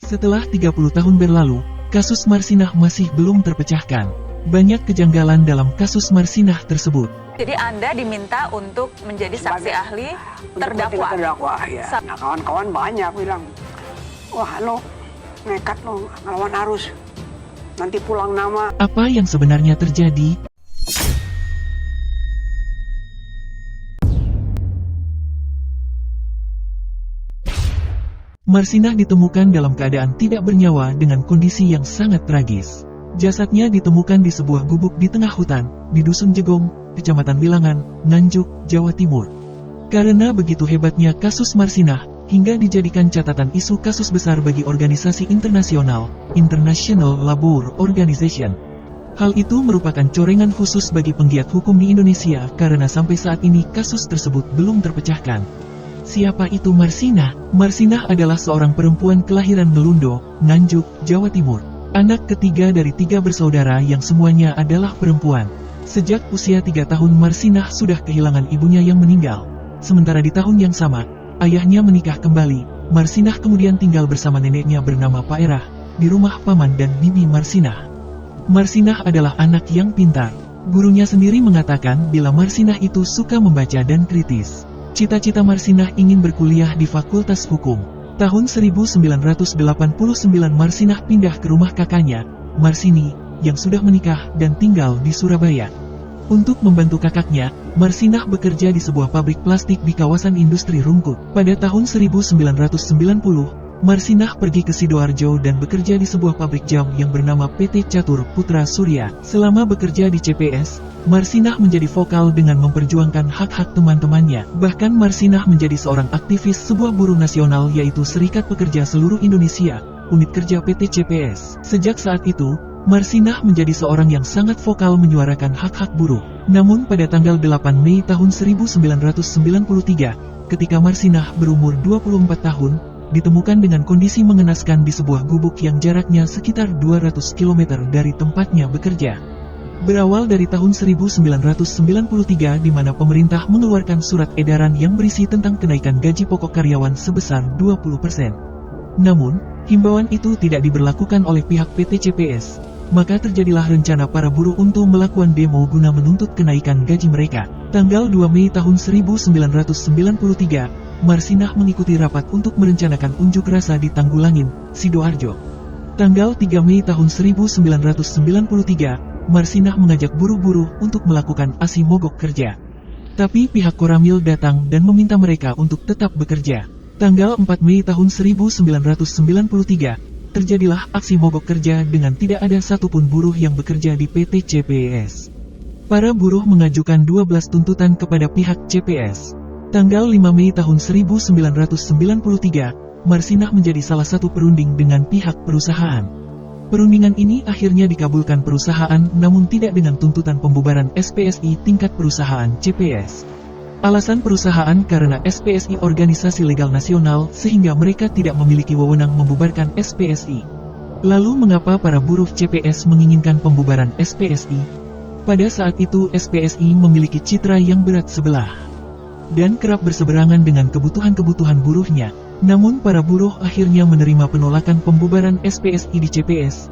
Setelah 30 tahun berlalu, kasus Marsinah masih belum terpecahkan. Banyak kejanggalan dalam kasus Marsinah tersebut. Jadi Anda diminta untuk menjadi saksi ahli terdakwa. Terdakwa, ya. Nah, kawan-kawan banyak bilang, wah lo nekat lo ngelawan arus, nanti pulang nama. Apa yang sebenarnya terjadi? Marsinah ditemukan dalam keadaan tidak bernyawa dengan kondisi yang sangat tragis. Jasadnya ditemukan di sebuah gubuk di tengah hutan, di Dusun Jegong, Kecamatan Wilangan, Nganjuk, Jawa Timur. Karena begitu hebatnya kasus Marsinah, hingga dijadikan catatan isu kasus besar bagi organisasi internasional, International Labour Organization. Hal itu merupakan corengan khusus bagi penggiat hukum di Indonesia karena sampai saat ini kasus tersebut belum terpecahkan. Siapa itu Marsinah? Marsinah adalah seorang perempuan kelahiran Melundo, Nganjuk, Jawa Timur. Anak ketiga dari 3 bersaudara yang semuanya adalah perempuan. Sejak usia 3 tahun Marsinah sudah kehilangan ibunya yang meninggal. Sementara di tahun yang sama, ayahnya menikah kembali. Marsinah kemudian tinggal bersama neneknya bernama Paerah, di rumah paman dan bibi Marsinah. Marsinah adalah anak yang pintar. Gurunya sendiri mengatakan bila Marsinah itu suka membaca dan kritis. Cita-cita Marsinah ingin berkuliah di Fakultas Hukum. Tahun 1989 Marsinah pindah ke rumah kakaknya, Marsini, yang sudah menikah dan tinggal di Surabaya. Untuk membantu kakaknya, Marsinah bekerja di sebuah pabrik plastik di kawasan industri Rungkut. Pada tahun 1990, Marsinah pergi ke Sidoarjo dan bekerja di sebuah pabrik jam yang bernama PT Catur Putra Surya. Selama bekerja di CPS, Marsinah menjadi vokal dengan memperjuangkan hak-hak teman-temannya. Bahkan Marsinah menjadi seorang aktivis sebuah buruh nasional yaitu Serikat Pekerja Seluruh Indonesia, Unit Kerja PT CPS. Sejak saat itu, Marsinah menjadi seorang yang sangat vokal menyuarakan hak-hak buruh. Namun pada tanggal 8 Mei tahun 1993, ketika Marsinah berumur 24 tahun, ditemukan dengan kondisi mengenaskan di sebuah gubuk yang jaraknya sekitar 200 km dari tempatnya bekerja. Berawal dari tahun 1993 di mana pemerintah mengeluarkan surat edaran yang berisi tentang kenaikan gaji pokok karyawan sebesar 20%. Namun, himbauan itu tidak diberlakukan oleh pihak PT CPS. Maka terjadilah rencana para buruh untuk melakukan demo guna menuntut kenaikan gaji mereka. Tanggal 2 Mei tahun 1993, Marsinah mengikuti rapat untuk merencanakan unjuk rasa di Tanggulangin, Sidoarjo. Tanggal 3 Mei tahun 1993, Marsinah mengajak buruh-buruh untuk melakukan aksi mogok kerja. Tapi pihak Koramil datang dan meminta mereka untuk tetap bekerja. Tanggal 4 Mei tahun 1993, terjadilah aksi mogok kerja dengan tidak ada satupun buruh yang bekerja di PT CPS. Para buruh mengajukan 12 tuntutan kepada pihak CPS. Tanggal 5 Mei tahun 1993, Marsinah menjadi salah satu perunding dengan pihak perusahaan. Perundingan ini akhirnya dikabulkan perusahaan namun tidak dengan tuntutan pembubaran SPSI tingkat perusahaan CPS. Alasan perusahaan karena SPSI organisasi legal nasional sehingga mereka tidak memiliki wewenang membubarkan SPSI. Lalu mengapa para buruh CPS menginginkan pembubaran SPSI? Pada saat itu SPSI memiliki citra yang berat sebelah dan kerap berseberangan dengan kebutuhan-kebutuhan buruhnya. Namun para buruh akhirnya menerima penolakan pembubaran SPSI di CPS.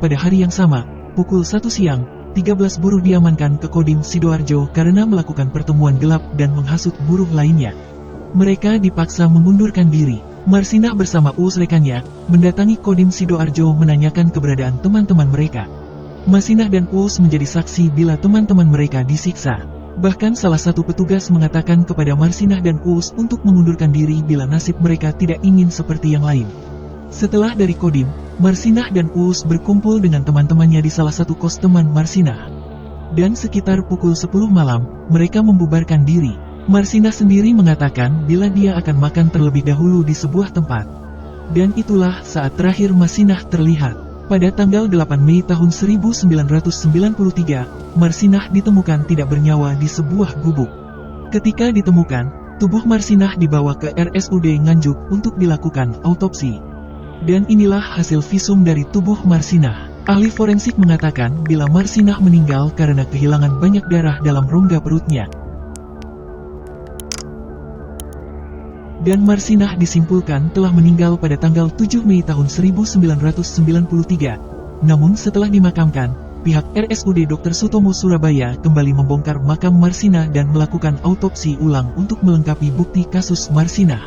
Pada hari yang sama, pukul 1 siang, 13 buruh diamankan ke Kodim Sidoarjo karena melakukan pertemuan gelap dan menghasut buruh lainnya. Mereka dipaksa mengundurkan diri. Marsinah bersama Uus rekannya, mendatangi Kodim Sidoarjo menanyakan keberadaan teman-teman mereka. Marsinah dan Uus menjadi saksi bila teman-teman mereka disiksa. Bahkan salah satu petugas mengatakan kepada Marsinah dan Uus untuk mengundurkan diri bila nasib mereka tidak ingin seperti yang lain. Setelah dari Kodim, Marsinah dan Uus berkumpul dengan teman-temannya di salah satu kos teman Marsinah. Dan sekitar pukul 10 malam, mereka membubarkan diri. Marsinah sendiri mengatakan bila dia akan makan terlebih dahulu di sebuah tempat. Dan itulah saat terakhir Marsinah terlihat. Pada tanggal 8 Mei tahun 1993, Marsinah ditemukan tidak bernyawa di sebuah gubuk. Ketika ditemukan, tubuh Marsinah dibawa ke RSUD Nganjuk untuk dilakukan autopsi. Dan inilah hasil visum dari tubuh Marsinah. Ahli forensik mengatakan bila Marsinah meninggal karena kehilangan banyak darah dalam rongga perutnya. dan Marsinah disimpulkan telah meninggal pada tanggal 7 Mei tahun 1993. Namun setelah dimakamkan, pihak RSUD Dr. Sutomo Surabaya kembali membongkar makam Marsinah dan melakukan autopsi ulang untuk melengkapi bukti kasus Marsinah.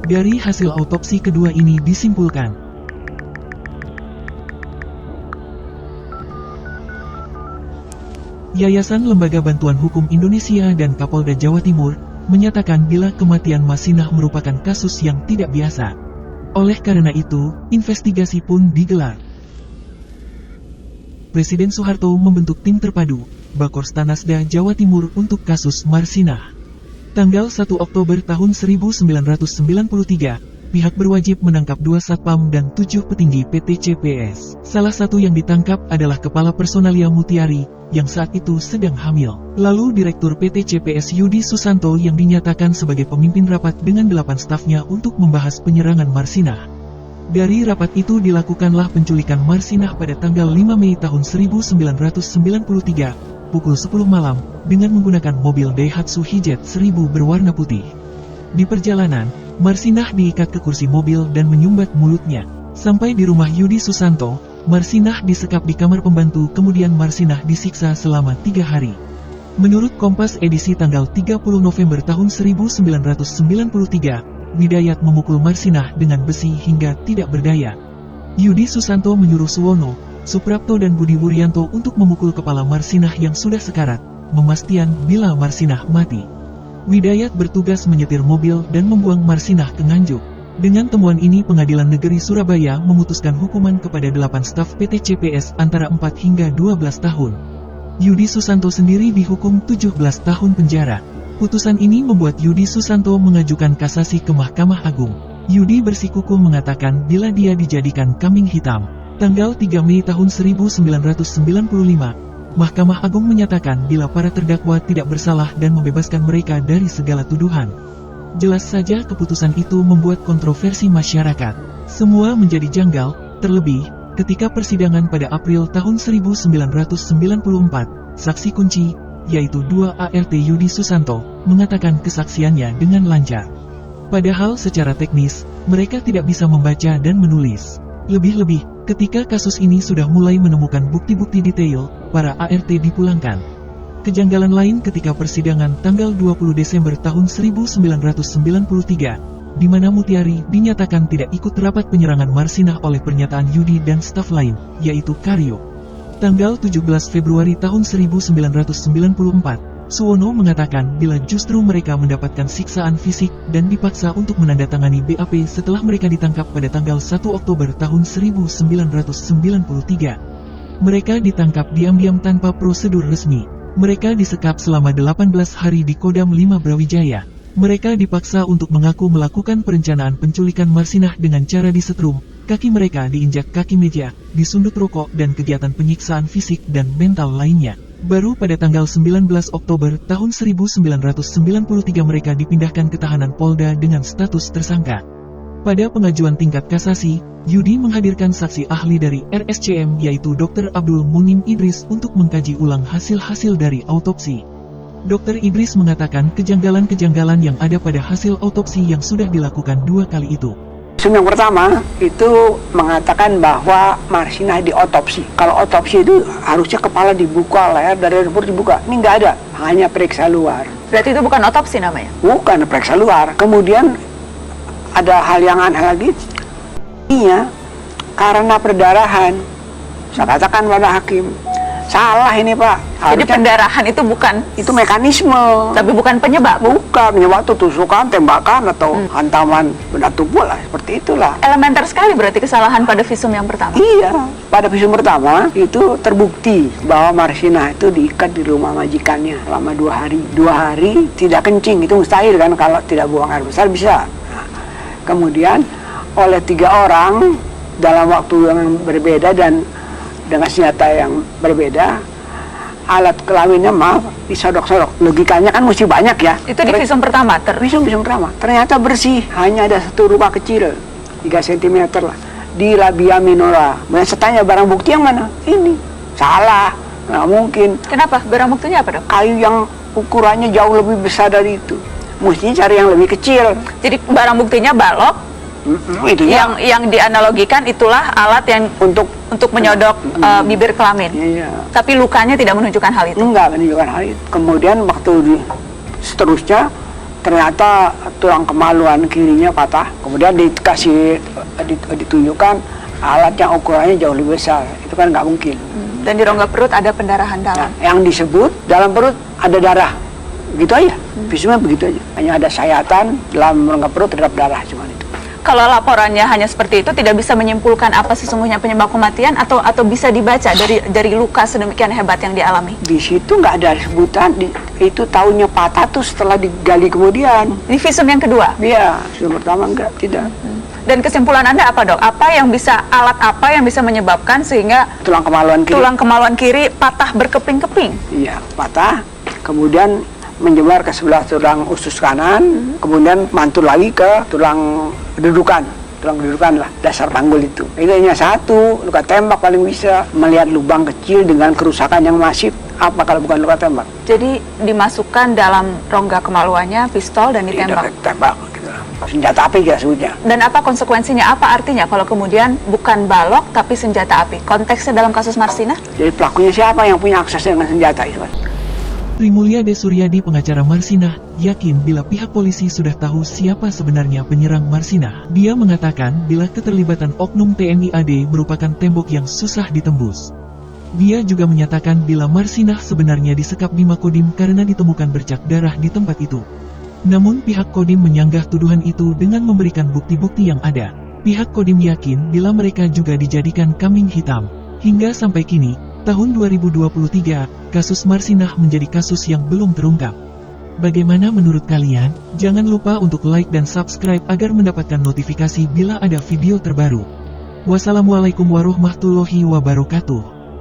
Dari hasil autopsi kedua ini disimpulkan, Yayasan Lembaga Bantuan Hukum Indonesia dan Kapolda Jawa Timur menyatakan bila kematian Marsinah merupakan kasus yang tidak biasa. Oleh karena itu, investigasi pun digelar. Presiden Soeharto membentuk tim terpadu, Bakor Stanasda Jawa Timur untuk kasus Marsinah. Tanggal 1 Oktober tahun 1993, pihak berwajib menangkap 2 satpam dan 7 petinggi PT CPS. Salah satu yang ditangkap adalah Kepala Personalia Mutiari, yang saat itu sedang hamil. Lalu Direktur PT CPS Yudi Susanto yang dinyatakan sebagai pemimpin rapat dengan 8 stafnya untuk membahas penyerangan Marsinah. Dari rapat itu dilakukanlah penculikan Marsinah pada tanggal 5 Mei tahun 1993, pukul 10 malam, dengan menggunakan mobil Daihatsu Hijet 1000 berwarna putih. Di perjalanan, Marsinah diikat ke kursi mobil dan menyumbat mulutnya. Sampai di rumah Yudi Susanto, Marsinah disekap di kamar pembantu, kemudian Marsinah disiksa selama 3 hari. Menurut Kompas edisi tanggal 30 November tahun 1993, Widayat memukul Marsinah dengan besi hingga tidak berdaya. Yudi Susanto menyuruh Suwono, Suprapto dan Budi Wuryanto untuk memukul kepala Marsinah yang sudah sekarat, memastikan bila Marsinah mati. Widayat bertugas menyetir mobil dan membuang Marsinah ke Nganjuk. Dengan temuan ini Pengadilan Negeri Surabaya memutuskan hukuman kepada 8 staf PT CPS antara 4 hingga 12 tahun. Yudi Susanto sendiri dihukum 17 tahun penjara. Putusan ini membuat Yudi Susanto mengajukan kasasi ke Mahkamah Agung. Yudi bersikukuh mengatakan bila dia dijadikan kambing hitam. Tanggal 3 Mei tahun 1995, Mahkamah Agung menyatakan bila para terdakwa tidak bersalah dan membebaskan mereka dari segala tuduhan. Jelas saja keputusan itu membuat kontroversi masyarakat. Semua menjadi janggal, terlebih ketika persidangan pada April tahun 1994, saksi kunci, yaitu 2 ART Yudi Susanto, mengatakan kesaksiannya dengan lancar. Padahal secara teknis, mereka tidak bisa membaca dan menulis. Lebih-lebih, ketika kasus ini sudah mulai menemukan bukti-bukti detail, para ART dipulangkan. Kejanggalan lain ketika persidangan tanggal 20 Desember tahun 1993, di mana Mutiari dinyatakan tidak ikut rapat penyerangan Marsinah oleh pernyataan Yudi dan staf lain, yaitu Karyo. Tanggal 17 Februari tahun 1994, Suwono mengatakan bila justru mereka mendapatkan siksaan fisik dan dipaksa untuk menandatangani BAP setelah mereka ditangkap pada tanggal 1 Oktober tahun 1993. Mereka ditangkap diam-diam tanpa prosedur resmi. Mereka disekap selama 18 hari di Kodam 5 Brawijaya. Mereka dipaksa untuk mengaku melakukan perencanaan penculikan Marsinah dengan cara disetrum, kaki mereka diinjak kaki meja, disundut rokok dan kegiatan penyiksaan fisik dan mental lainnya. Baru pada tanggal 19 Oktober tahun 1993 mereka dipindahkan ke tahanan Polda dengan status tersangka. Pada pengajuan tingkat kasasi, Yudi menghadirkan saksi ahli dari RSCM yaitu Dr. Abdul Munim Idris untuk mengkaji ulang hasil-hasil dari autopsi. Dr. Idris mengatakan kejanggalan-kejanggalan yang ada pada hasil autopsi yang sudah dilakukan 2 kali itu. Yang pertama itu mengatakan bahwa Marsinah diotopsi. Kalau otopsi itu harusnya kepala dibuka, leher dari dapur dibuka. Ini nggak ada, hanya periksa luar. Berarti itu bukan otopsi namanya? Bukan, periksa luar. Kemudian ada hal yang aneh lagi. Iya, karena perdarahan. Saya katakan pada hakim, salah ini Pak. Jadi pendarahan itu bukan? Itu mekanisme. Tapi bukan penyebab? Bukan, penyebab itu tusukan, tembakan, atau hantaman benda tubuh lah, seperti itulah. Elementer sekali berarti kesalahan pada visum yang pertama? Iya, pada visum pertama itu terbukti bahwa Marsinah itu diikat di rumah majikannya selama 2 hari. 2 hari tidak kencing, itu mustahil kan, kalau tidak buang air besar bisa. Nah, kemudian oleh 3 orang dalam waktu yang berbeda dan dengan senjata yang berbeda, alat kelaminnya disodok-sodok. Logikanya kan mesti banyak ya. Itu di visum pertama? Visum pertama. Ternyata bersih, hanya ada 1 luka kecil, 3 cm lah, di labia minora. Saya tanya barang bukti yang mana? Ini. Salah, nggak mungkin. Kenapa? Barang buktinya apa dok? Kayu yang ukurannya jauh lebih besar dari itu. mestinya cari yang lebih kecil. Jadi barang buktinya balok, Itu yang dianalogikan itulah alat yang untuk menyodok bibir kelamin. Iya. Tapi lukanya tidak menunjukkan hal itu. Enggak menunjukkan hal itu. Kemudian seterusnya ternyata tulang kemaluan kirinya patah. Kemudian ditunjukkan alat yang ukurannya jauh lebih besar. Itu kan nggak mungkin. Dan di rongga perut ada pendarahan dalam. Nah, yang disebut dalam perut ada darah. Gitu aja. Visumnya begitu aja. Hanya ada sayatan dalam rongga perut terhadap darah, cuma itu. Kalau laporannya hanya seperti itu, tidak bisa menyimpulkan apa sesungguhnya penyebab kematian atau bisa dibaca dari luka sedemikian hebat yang dialami. Di situ nggak ada sebutan, itu tahunya patah tuh setelah digali kemudian. Di visum yang kedua. Iya, visum pertama enggak, tidak. Dan kesimpulan Anda apa, Dok? Alat apa yang bisa menyebabkan sehingga Tulang kemaluan kiri. tulang kemaluan kiri patah berkeping-keping? Iya, patah. Kemudian menjemur ke sebelah tulang usus kanan, kemudian mantul lagi ke tulang kedudukan lah, dasar panggul itu. Itu hanya satu, luka tembak paling bisa. Melihat lubang kecil dengan kerusakan yang masif, apa kalau bukan luka tembak? Jadi dimasukkan dalam rongga kemaluannya pistol dan ditembak. Tembak, gitu. Senjata api kita sebutnya. Dan apa konsekuensinya? Apa artinya kalau kemudian bukan balok tapi senjata api? Konteksnya dalam kasus Marsina? Jadi pelakunya siapa yang punya akses dengan senjata itu? Sri Mulyade Suryadi, pengacara Marsinah, yakin bila pihak polisi sudah tahu siapa sebenarnya penyerang Marsinah. Dia mengatakan bila keterlibatan oknum TNI AD merupakan tembok yang susah ditembus. Dia juga menyatakan bila Marsinah sebenarnya disekap di Makodim karena ditemukan bercak darah di tempat itu. Namun pihak Kodim menyanggah tuduhan itu dengan memberikan bukti-bukti yang ada. Pihak Kodim yakin bila mereka juga dijadikan kambing hitam. Hingga sampai kini, tahun 2023, kasus Marsinah menjadi kasus yang belum terungkap. Bagaimana menurut kalian? Jangan lupa untuk like dan subscribe agar mendapatkan notifikasi bila ada video terbaru. Wassalamualaikum warahmatullahi wabarakatuh.